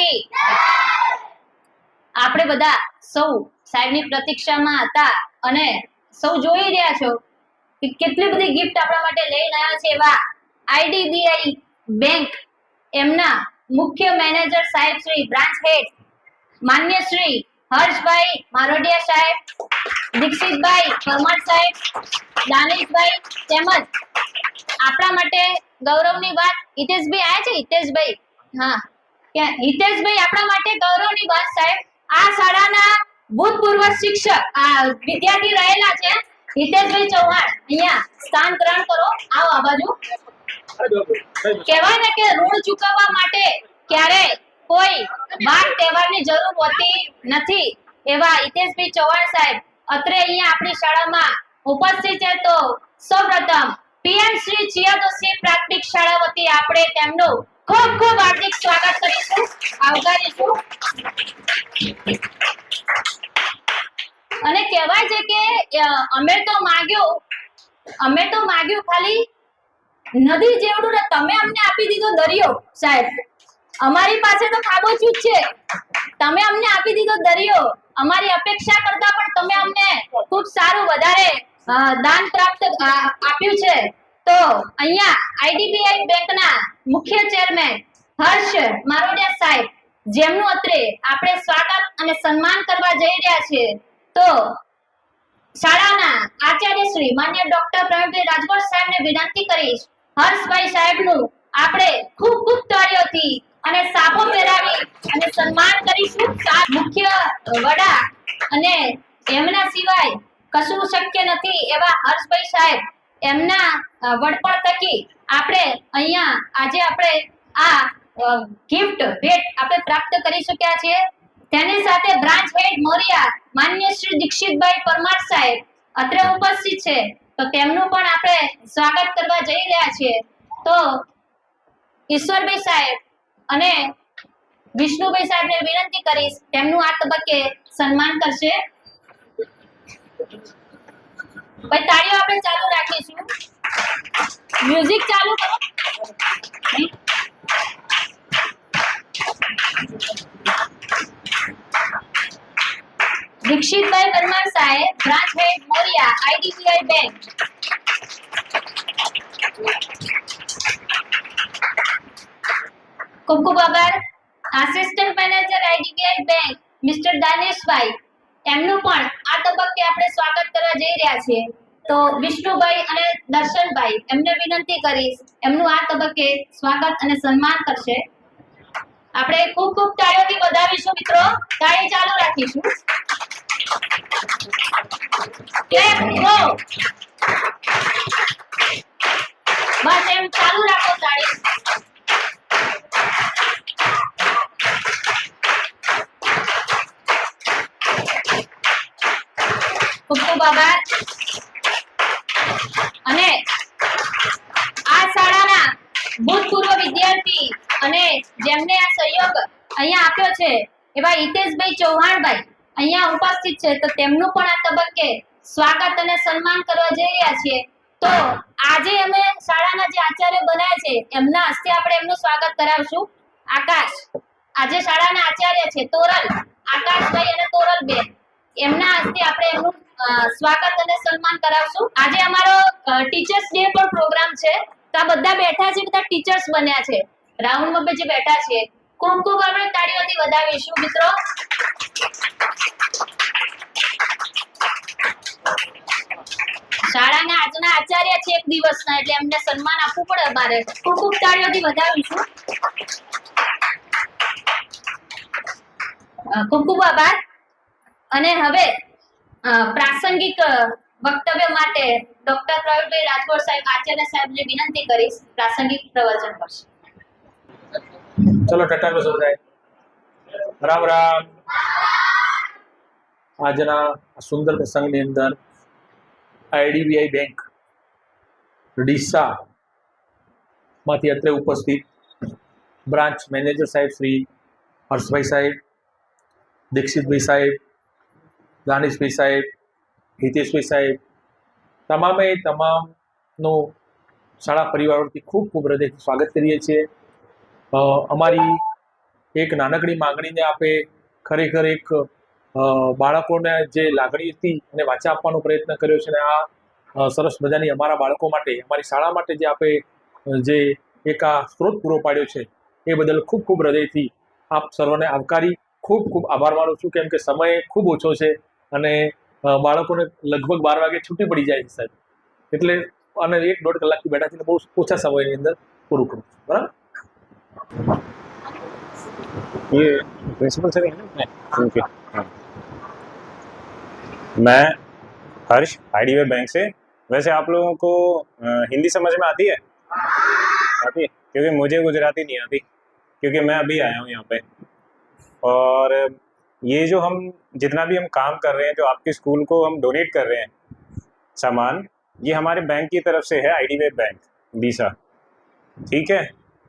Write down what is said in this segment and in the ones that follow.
કી આપણે બધા સૌ સાહેબની પ્રતીક્ષામાં હતા અને સૌ જોઈ રહ્યા છો કે કેટલી બધી ગિફ્ટ આપણા માટે લઈને આવ્યા છે એવા આઈડીબીઆઈ બેંક એમના મુખ્ય મેનેજર સાહેબ શ્રી બ્રાન્ચ હેડ માન્ય શ્રી હર્ષભાઈ મારોડિયા સાહેબ, દીક્ષિતભાઈ પરમાર સાહેબ, દાનિશભાઈ તેમજ આપણા માટે ગૌરવની વાત હિતેશભાઈ આયા છે. હિતેશભાઈ, હા, હિતેશભાઈ આપણા માટે ગૌરવની વાત સાહેબ. આ શાળાના ભૂતપૂર્વ શિક્ષક વિદ્યાર્થી રહેલા છે હિતેશભાઈ ચૌહાણ. અહીંયા સ્થાન ગ્રહણ કરો. આવો આ બાજુ. કહેવાય ને કે ઋણ ચૂકવવા માટે ક્યારે કોઈ વાર તહેવારની જરૂર હોતી નથી એવા હિતેશભાઈ ચૌહાણ સાહેબ અત્રે અહીંયા આપણી શાળામાં ઉપસ્થિત છે. તો સૌપ્રથમ પીએમ શ્રી ચિયાદોશી પ્રાથમિક શાળા વતી આપણે તેમનું ખૂબ ખૂબ હાર્દિક સ્વાગત કરીશું, આવકારીશું. અને કહેવાય છે કે અમે તો માગ્યું ખાલી નદી જેવડું ને તમે અમને આપી દીધો દરિયો સાહેબ. અમારી પાસે તો ખાબોચિયું જ છે, તમે અમને આપી દીધો દરિયો. અમારી અપેક્ષા કરતા પણ તમે અમને ખૂબ સારું વધારે દાન પ્રાપ્ત આપ્યું છે. તો અહીંયા આઈડીબીઆઈ બેંકના મુખ્ય ચેરમેન હર્ષ મારોડિયા સાહેબ જેમનું અત્રે આપણે સ્વાગત અને સન્માન કરવા જઈ રહ્યા છીએ. તો શાળાના આચાર્ય શ્રી માન્ય ડોક્ટર પ્રવીણભાઈ રાજગોર સાહેબને વિનંતી કરીશ હર્ષભાઈ સાહેબનું આપણે ખૂબ ખૂબ તાળીઓથી અને સાફો પહેરાવી અને સન્માન કરીશું. મુખ્ય વડા અને એમના સિવાય કશું શક્ય નથી એવા હર્ષભાઈ સાહેબ એમના વડપણ થકી આપણે અહીંયા આજે આપણે આ ગિફ્ટ ભેટ આપણે પ્રાપ્ત કરી શક્યા છીએ. તેની સાથે બ્રાન્ચ હેડ મોરિયા માન્ય શ્રી દીક્ષિતભાઈ પરમાર સાહેબ અત્રે ઉપસ્થિત છે. તો તેમનું પણ આપણે સ્વાગત કરવા જઈ રહ્યા છીએ. તો ઈશ્વરભાઈ સાહેબ અને વિષ્ણુભાઈ સાહેબને વિનંતી કરીશ તેમનું આ તબક્કે સન્માન કરશે. ભાઈ તાળીઓ આપણે ચાલુ રાખીશું. મ્યુઝિક ચાલુ કરો. દીક્ષિતભાઈ પરમાર સાહેબ, branch head Moriya, IDBI Bank. ખૂબ ખૂબ આભાર. Assistant manager IDBI Bank mister Daneshbhai એમનું પણ આ તબક્કે આપણે સ્વાગત કરવા જઈ રહ્યા છીએ. તો વિષ્ણુભાઈ અને દર્શનભાઈ એમને વિનંતી કરીશ એમનું આ તબક્કે સ્વાગત અને સન્માન કરશે. આપણે ખૂબ ખૂબ તાળીઓથી વધાવીશું મિત્રો. તાળી ચાલુ રાખીશું. Clap go. બસ એમ ચાલુ રાખો તાળી. ખૂબ ખૂબ આભાર. અને આ શાળાના ભૂતપૂર્વ વિદ્યાર્થી અને જેમને આ સહયોગ અહીંયા આપ્યો છે એવા હિતેશભાઈ ચૌહાણભાઈ અહીંયા ઉપસ્થિત છે. તો તેમનું પણ આ તબક્કે સ્વાગત અને સન્માન કરવા જઈ રહ્યા છીએ. તો આજે અમે શાળાના જે આચાર્ય બનાવ્યા છે એમના હસ્તે આપણે એમનું સ્વાગત કરાવશું. આકાશ આજે શાળાના આચાર્ય છે તોરલ, આકાશભાઈ અને તોરલબેન એમના હસ્તે આપણે એમનું સ્વાગત અને સન્માન કરાવશું. આજે અમારો ટીચર્સ ડે પર પ્રોગ્રામ છે. તો આ બધા બેઠા છે, બધા ટીચર્સ બન્યા છે રાઉન્ડમાં જે બેઠા છે. ખૂબ ખૂબ આપણે તાળીઓથી વધાવીશું મિત્રો. શાળાના આજના આચાર્ય છે એક દિવસના, એટલે એમને સન્માન આપવું પડે અમારે. ખૂબ ખૂબ તાળીઓથી વધાવીશું. ખૂબ ખૂબ આભાર. અને હવે પ્રાસંગિક વક્તવ્ય માટે ડોક્ટર પ્રવીણભાઈ રાજગોર સાહેબ આચાર્ય સાહેબને વિનંતી કરીશ પ્રાસંગિક પ્રવચન કરશે. ચલો ટટાકો સમજાય. રામ રામ. આજના સુંદર પ્રસંગની અંદર આઈડીબીઆઈ બેંક ડીસા માંથી અત્રે ઉપસ્થિત બ્રાન્ચ મેનેજર સાહેબ શ્રી હર્ષભાઈ સાહેબ, દીક્ષિતભાઈ સાહેબ, દાનિશભાઈ સાહેબ, હિતેશભાઈ સાહેબ તમામનું શાળા પરિવાર વતી ખૂબ ખૂબ હૃદયથી સ્વાગત કરીએ છીએ. અમારી એક નાનકડી માંગણીને આપે ખરેખર એક બાળકોને જે લાગણી હતી એને વાચા આપવાનો પ્રયત્ન કર્યો છે. અને આ સરસ મજાની અમારા બાળકો માટે, અમારી શાળા માટે જે આપે જે એક આ સ્ત્રોત પૂરો પાડ્યો છે એ બદલ ખૂબ ખૂબ હૃદયથી આપ સર્વને આવકારી ખૂબ ખૂબ આભાર માનું છું. કેમ કે સમય ખૂબ ઓછો છે અને બાળકોને લગભગ 12 વાગે છૂટી પડી જાય છે સાહેબ. એટલે અને 1-1.5 કલાકથી બેઠા છે, બહુ ઓછા સમયની અંદર પૂરું કરું છું. બરાબર. ये प्रिंसिपल सर है ना उनके। हाँ, मैं हर्ष आईडीबीआई बैंक से। वैसे आप लोगों को हिंदी समझ में आती है? आती है, क्योंकि मुझे गुजराती नहीं आती, क्योंकि मैं अभी आया हूँ यहाँ पे। और ये जो हम जितना भी हम काम कर रहे हैं, जो आपके स्कूल को हम डोनेट कर रहे हैं सामान, ये हमारे बैंक की तरफ से है, आईडीबीआई बैंक डीसा, ठीक है।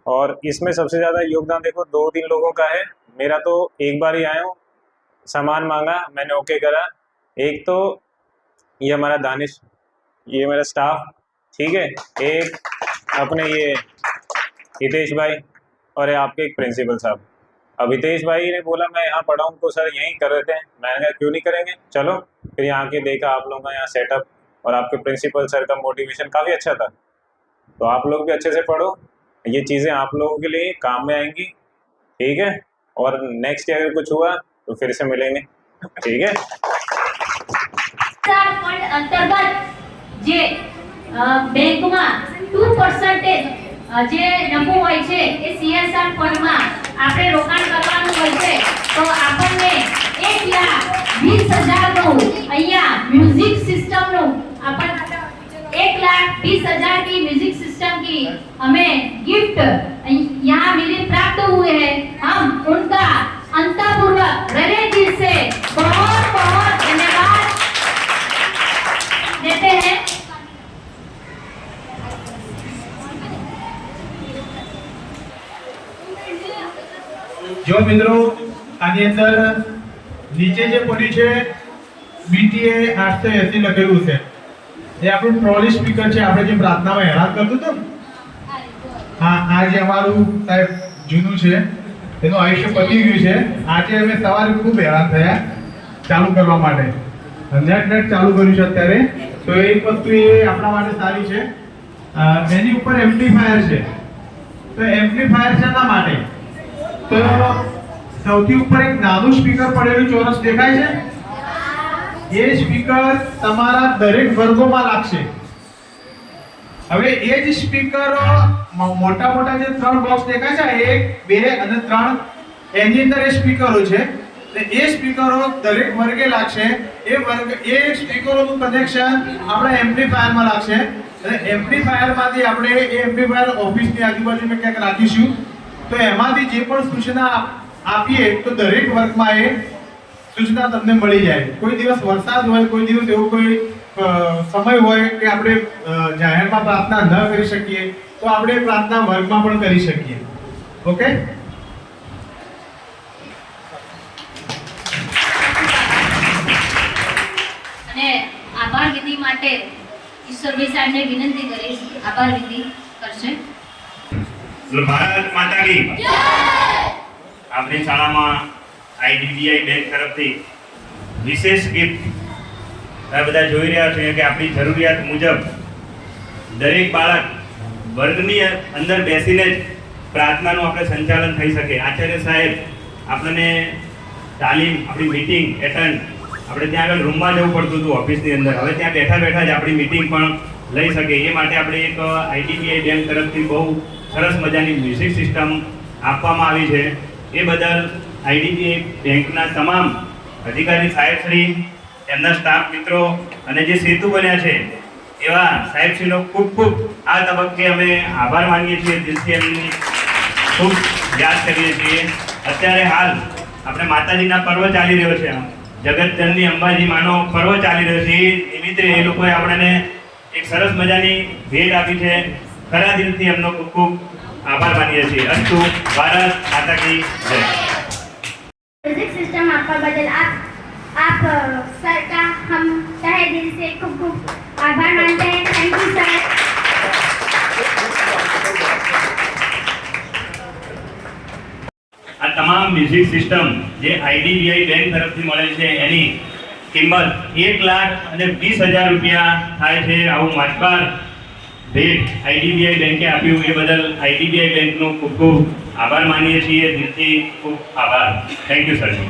और इसमें सबसे ज़्यादा योगदान देखो 2-3 लोगों का है। मेरा तो एक बार ही आया हूँ, सामान मांगा, मैंने ओके करा। एक तो ये हमारा दानिश, ये मेरा स्टाफ, ठीक है। एक अपने ये हितेश भाई और ये आपके एक प्रिंसिपल साहब। अब हितेश भाई ने बोला मैं यहाँ पढ़ा हूँ तो सर यहीं कर रहे थे। मैंने कहा क्यों नहीं करेंगे, चलो। फिर यहाँ के देखा आप लोगों का यहाँ सेटअप और आपके प्रिंसिपल सर का मोटिवेशन काफ़ी अच्छा था। तो आप लोग भी अच्छे से पढ़ो, ये चीज़ें आप लोगों के लिए काम में आएंगी, ठीक है। और नेक्स्ट अगर कुछ हुआ तो फिर से मिलेंगे, ठीक है। ફંડ અંતર્ગત જે બેંકમાં 2% જે નફો હોય છે એ CSR ફંડમાં આપણે રોકાણ કરવાનું હોય છે. તો આપણને 1,20,000 નું અહીંયા મ્યુઝિક સિસ્ટમનું अपन 1,20,000 की म्यूजिक सिस्टम की हमें गिफ्ट यहाँ मिली प्राप्त हुए हैं. हम उनका अंतःपूर्वक हृदय दिल से बहुत बहुत धन्यवाद देते हैं. જો મિત્રો આની અંદર નીચે જે પડ્યું છે BTA 880 લખેલું છે એ આપણું ટ્રોલી સ્પીકર છે. આપણે જે પ્રાર્થનામાં હેરાન કરતું હતું ને, હા, આ જે અમારું સાહેબ જૂનું છે એનું આયુષ્ય પતી ગયું છે. આજે અમે સવારે ખૂબ હેરાન થયા ચાલુ કરવા માટે, નેટ ચાલુ કર્યું છે અત્યારે. તો એક વસ્તુ એ આપણા માટે સારી છે. એની ઉપર એમ્પ્લીફાયર છે. તો એમ્પ્લીફાયર શેના માટે? તો સૌથી ઉપર એક નાનું સ્પીકર પડેલું ચોરસ દેખાય છે, એ સ્પીકર તમારા દરેક વર્ગોમાં લાગશે. હવે એ જ સ્પીકરો મોટા મોટા જે 3 બોક્સ દેખાય છે, 1, 2 અને 3, એની અંદર એ સ્પીકરો છે. એ સ્પીકરો દરેક વર્ગે લાગશે. એ સ્પીકરોનું કનેક્શન આપણા એમ્પ્લીફાયરમાં લાગશે. અને એમ્પ્લીફાયરમાંથી આપણે એ એમ્પ્લીફાયર ઓફિસની આજુબાજુ મેં ક્યાંક રાખીશું. તો એમાંથી જે પણ સૂચના આપીએ તો દરેક વર્ગમાં એ સૂચના તમને મળી જાય. કોઈ દિવસ વરસાદ હોય, કોઈ દિવસ એવો કોઈ સમય હોય કે આપણે જાહેરમાં પ્રાર્થના ન કરી શકીએ તો આપણે પ્રાર્થના વર્ગમાં પણ કરી શકીએ. ઓકે. અને આભાર વિધિ માટે ઈશ્વરભાઈ સાહેબને વિનંતી કરીશ, આભાર વિધિ કરશે. ભારત માતા કી જય. આપણી શાળામાં આઈડીબીઆઈ બેંક તરફથી વિશેષ ગિફ્ટ તમે બધા જોઈ રહ્યા છો કે આપણી જરૂરિયાત મુજબ દરેક બાળક વર્ગની અંદર બેસીને જ પ્રાર્થનાનું આપણે સંચાલન થઈ શકે. આચાર્ય સાહેબ આપણને તાલીમ, આપણી મીટિંગ એટેન્ડ, આપણે ત્યાં આગળ રૂમમાં જવું પડતું હતું ઓફિસની અંદર, હવે ત્યાં બેઠા બેઠા જ આપણી મીટિંગ પણ લઈ શકે. એ માટે આપણે એક આઈડીબીઆઈ બેંક તરફથી બહુ સરસ મજાની મ્યુઝિક સિસ્ટમ આપવામાં આવી છે. એ બદલ આઈડીબીઆઈ બેંકના તમામ અધિકારી સાહેબશ્રી, એમના સ્ટાફ મિત્રો અને જે સેતુ બન્યા છે એવા સાહેબશ્રીનો ખૂબ ખૂબ આ તબક્કે અમે આભાર માનીએ છીએ, દિલથી એમની ખૂબ યાદ કરીએ છીએ. અત્યારે હાલ આપણે માતાજીના પર્વ ચાલી રહ્યો છે, જગતજનની અંબાજી માનો પર્વ ચાલી રહ્યો છે. એ નિમિત્તે એ લોકોએ આપણને એક સરસ મજાની ભેટ આપી છે. ખરા દિલથી એમનો ખૂબ ખૂબ આભાર માનીએ છીએ. અસ્તુ. ભારત માતા કી જય. म्यूजिक सिस्टम आपका बदल आप सर का हम तहे दिल से खूब खूब आभार मानते हैं. Thank you sir. આ તમામ મ્યુઝિક સિસ્ટમ જે આઈડીબીઆઈ બેંક તરફથી મળે છે એની કિંમત 1,20,000 રૂપિયા થાય છે. આવું માનપાર ભેટ આઈડીબીઆઈ બેંકે આપ્યું એ બદલ આઈડીબીઆઈ બેંકનો ખૂબ ખૂબ આભાર માનીએ છીએ. દિલથી ખૂબ આભાર. Thank you સરજી.